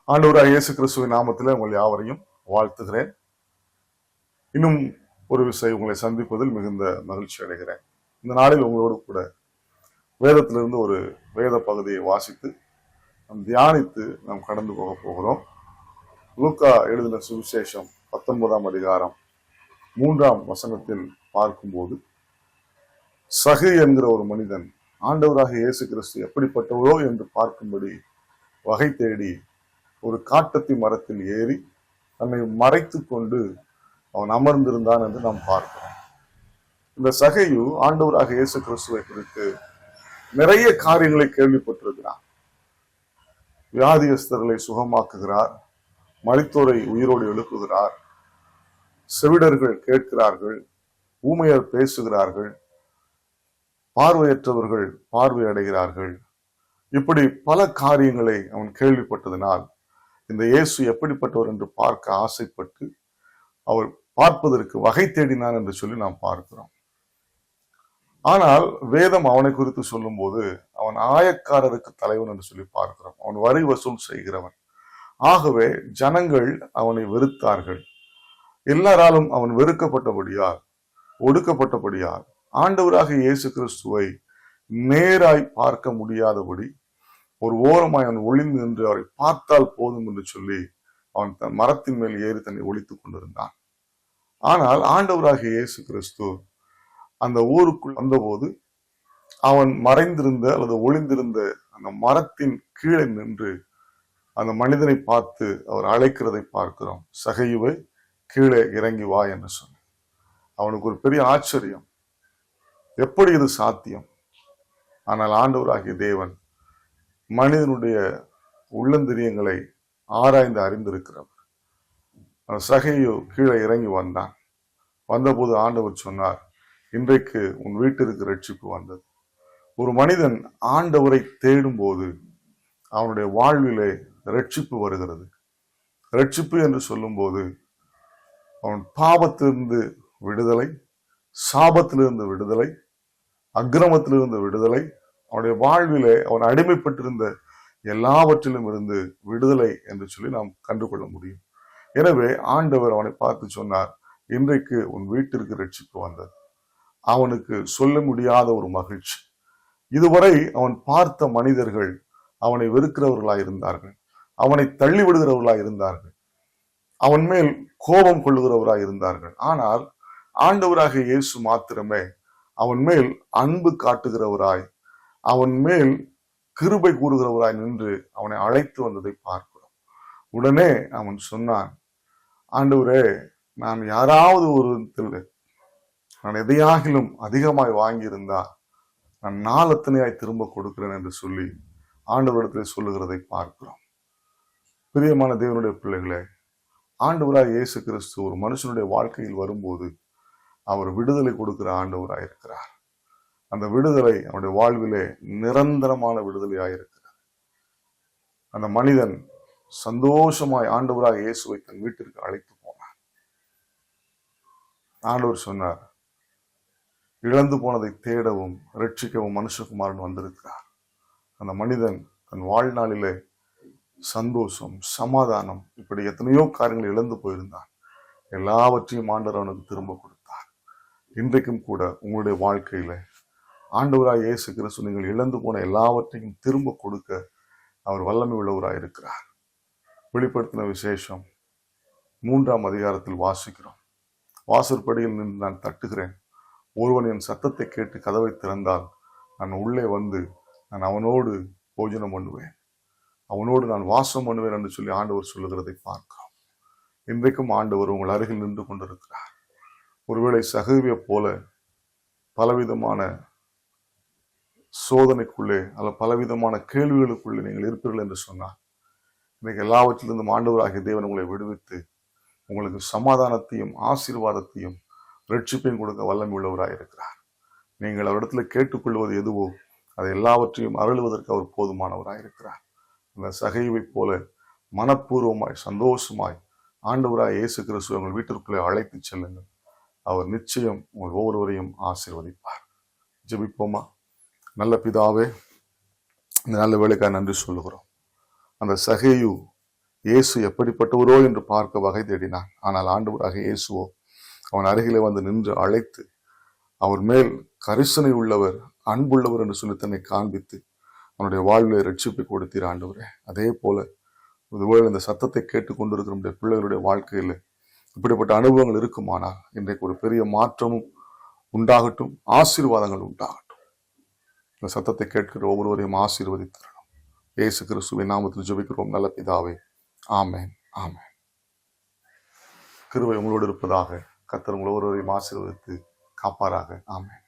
ஆண்டவராகிய இயேசு கிறிஸ்துவின் நாமத்திலே உங்கள் யாவரையும் வாழ்த்துகிறேன். இன்னும் ஒரு விஷயம் உங்களை சந்திப்பதில் மிகுந்த மகிழ்ச்சி அடைகிறேன். இந்த நாளில் உங்களோடு கூட வேதத்திலிருந்து ஒரு வேத பகுதியை வாசித்து நாம் தியானித்து நாம் கடந்து போக போகிறோம். லூக்கா எழுதின சுவிசேஷம் 19ஆம் அதிகாரம் 3ஆம் வசனத்தில் பார்க்கும்போது, சகை என்கிற ஒரு மனிதன் ஆண்டவராகிய இயேசு கிறிஸ்து எப்படிப்பட்டவரோ என்று பார்க்கும்படி வகை தேடி ஒரு காட்டத்தி மரத்தில் ஏறி தன்னை மறைத்து கொண்டு அவன் அமர்ந்திருந்தான் என்று நாம் பார்க்கிறோம். இந்த சகையு ஆண்டவராக இயேசு கிறிஸ்துவை குறித்து நிறைய காரியங்களை கேள்விப்பட்டிருக்கிறார். வியாதியஸ்தர்களை சுகமாக்குகிறார், மரித்தோரை உயிரோடு எழுப்புகிறார், செவிடர்கள் கேட்கிறார்கள், ஊமையர் பேசுகிறார்கள், பார்வையற்றவர்கள் பார்வை அடைகிறார்கள். இப்படி பல காரியங்களை அவன் கேள்விப்பட்டதனால் இந்த இயேசு எப்படிப்பட்டவர் என்று பார்க்க ஆசைப்பட்டு அவர் பார்ப்பதற்கு வகை தேடினான் என்று சொல்லி நாம் பார்க்கிறோம். ஆனால் வேதம் அவனை குறித்து சொல்லும் போது அவன் ஆயக்காரருக்கு தலைவன் என்று சொல்லி பார்க்கிறோம். அவன் வரி வசூல் செய்கிறவன். ஆகவே ஜனங்கள் அவனை வெறுத்தார்கள். எல்லாராலும் அவன் வெறுக்கப்பட்டபடியால், ஒடுக்கப்பட்டபடியால் ஆண்டவராக இயேசு கிறிஸ்துவை நேராய் பார்க்க முடியாதபடி ஒரு ஓரமாய் அவன் ஒளிந்து நின்று அவரை பார்த்தால் போதும் என்று சொல்லி அவன் தன் மரத்தின் மேல் ஏறி தன்னை ஒளித்துக் கொண்டிருந்தான். ஆனால் ஆண்டவராகிய இயேசு கிறிஸ்து அந்த ஊருக்குள் வந்தபோது அவன் மறைந்திருந்த அல்லது ஒளிந்திருந்த அந்த மரத்தின் கீழே நின்று அந்த மனிதனை பார்த்து அவர் அழைக்கிறதை பார்க்கிறோம். சகையுவை கீழே இறங்கி வா என்று சொன்ன அவனுக்கு ஒரு பெரிய ஆச்சரியம், எப்படி இது சாத்தியம்? ஆனால் ஆண்டவராகிய தேவன் மனிதனுடைய உள்ளந்திரியங்களை ஆராய்ந்து அறிந்திருக்கிறவர். சகையு கீழே இறங்கி வந்தான். வந்தபோது ஆண்டவர் சொன்னார், இன்றைக்கு உன் வீட்டிற்கு ரட்சிப்பு வந்தது. ஒரு மனிதன் ஆண்டவரை தேடும் போது அவனுடைய வாழ்விலே ரட்சிப்பு வருகிறது. ரட்சிப்பு என்று சொல்லும் போது அவன் பாவத்திலிருந்து விடுதலை, சாபத்திலிருந்து விடுதலை, அக்கிரமத்திலிருந்து விடுதலை, அவனுடைய வாழ்விலே அவன் அடிமைப்பட்டிருந்த எல்லாவற்றிலும் இருந்து விடுதலை என்று சொல்லி நாம் கண்டுகொள்ள முடியும். எனவே ஆண்டவர் அவனை பார்த்து சொன்னார், இன்றைக்கு உன் வீட்டிற்கு ரட்சிப்பு வந்தது. அவனுக்கு சொல்ல முடியாத ஒரு மகிழ்ச்சி. இதுவரை அவன் பார்த்த மனிதர்கள் அவனை வெறுக்கிறவர்களாய் இருந்தார்கள், அவனை தள்ளி விடுகிறவர்களாய் இருந்தார்கள், அவன் மேல் கோபம் கொள்ளுகிறவராய் இருந்தார்கள். ஆனால் ஆண்டவராக இயேசு மாத்திரமே அவன் மேல் அன்பு காட்டுகிறவராய், அவன் மேல் கிருபை கூறுகிறவராய் நின்று அவனை அழைத்து வந்ததை பார்க்கிறோம். உடனே அவன் சொன்னான், ஆண்டவரே, நான் யாராவது ஒரு நான் எதையாகிலும் அதிகமாய் வாங்கியிருந்தா நான் நாளத்தனையாய் திரும்ப கொடுக்கிறேன் என்று சொல்லி ஆண்டவரிடத்தில் சொல்லுகிறதை பார்க்கிறோம். பிரியமான தேவனுடைய பிள்ளைகளே, ஆண்டவராய் இயேசு கிறிஸ்து ஒரு மனுஷனுடைய வாழ்க்கையில் வரும்போது அவர் விடுதலை கொடுக்கிற ஆண்டவராய் இருக்கிறார். அந்த விடுதலை அவனுடைய வாழ்விலே நிரந்தரமான விடுதலையாயிருக்கிறது. அந்த மனிதன் சந்தோஷமாய் ஆண்டவராக இயேசுவை தன் வீட்டிற்கு அழைத்து போனார். ஆண்டவர் சொன்னார், இழந்து போனதை தேடவும் ரட்சிக்கவும் மனுஷகுமாரன் வந்திருக்கிறார். அந்த மனிதன் தன் வாழ்நாளிலே சந்தோஷம், சமாதானம், இப்படி எத்தனையோ காரியங்களை இழந்து போயிருந்தான். எல்லாவற்றையும் ஆண்டவர் அவனுக்கு திரும்ப கொடுத்தார். இன்றைக்கும் கூட உங்களுடைய வாழ்க்கையில ஆண்டவராய் இயேசு கிறிஸ்து நீங்கள் இழந்து போன எல்லாவற்றையும் திரும்ப கொடுக்க அவர் வல்லமை உள்ளவராய் இருக்கிறார். வெளிப்படுத்தின விசேஷம் 3ஆம் அதிகாரத்தில் வாசிக்கிறோம். வாசற்படியில் நின்று நான் தட்டுகிறேன், ஒருவன் என் சத்தத்தை கேட்டு கதவை திறந்தால் நான் உள்ளே வந்து நான் அவனோடு போஜனம் பண்ணுவேன், அவனோடு நான் வாசம் பண்ணுவேன் என்று சொல்லி ஆண்டவர் சொல்லுகிறதை பார்க்கிறோம். இன்றைக்கும் ஆண்டவர் உங்கள் அருகில் நின்று கொண்டிருக்கிறார். ஒருவேளை சகவியை போல பலவிதமான சோதனைக்குள்ளே அல்ல பலவிதமான கேள்விகளுக்குள்ளே நீங்கள் இருப்பீர்கள் என்று சொன்னார், இன்னைக்கு எல்லாவற்றிலிருந்தும் ஆண்டவராகிய தேவன் உங்களை விடுவித்து உங்களுக்கு சமாதானத்தையும் ஆசீர்வாதத்தையும் ரட்சிப்பையும் கொடுக்க வல்லமை உள்ளவராக இருக்கிறார். நீங்கள் அவரிடத்துல கேட்டுக்கொள்வது எதுவோ அதை எல்லாவற்றையும் அருளுவதற்கு அவர் போதுமானவராக இருக்கிறார். அந்த சகைவை போல மனப்பூர்வமாய் சந்தோஷமாய் ஆண்டவராய் இயேசு கிறிஸ்துவை உங்கள் வீட்டிற்குள்ளே அழைத்து செல்லுங்கள். அவர் நிச்சயம் உங்கள் ஒவ்வொருவரையும் ஆசீர்வதிப்பார். ஜெபிப்போமா. நல்ல பிதாவே, இந்த நல்ல வேலைக்காக நன்றி சொல்லுகிறோம். அந்த சகேயு இயேசு எப்படிப்பட்டவரோ என்று பார்க்க வகை தேடினான். ஆனால் ஆண்டவராக இயேசுவோ அவன் அருகிலே வந்து நின்று அழைத்து அவர் மேல் கரிசனை உள்ளவர், அன்புள்ளவர் என்று சொல்லி தன்னை காண்பித்து அவனுடைய வாழ்வில் ரட்சிப்பை கொடுத்தீர் ஆண்டவரே. அதே போல ஒருவேளை இந்த சத்தத்தை கேட்டுக்கொண்டிருக்கிற நம்முடைய பிள்ளைகளுடைய வாழ்க்கையில் இப்படிப்பட்ட அனுபவங்கள் இருக்குமானால் இன்றைக்கு ஒரு பெரிய மாற்றமும் உண்டாகட்டும், ஆசீர்வாதங்கள் உண்டாகட்டும். இந்த சத்தத்தை கேட்கிற ஒவ்வொருவரையும் ஆசீர்வதித்தரணும். இயேசு கிறிஸ்துவின் நாமத்தில் ஜெபிக்கிறோம் நல்ல பிதாவே, ஆமென், ஆமென். கிருபை உங்களோடு இருப்பதாக. கர்த்தர் உங்கள் ஒவ்வொருவரையும் ஆசீர்வதித்து காப்பாராக. ஆமென்.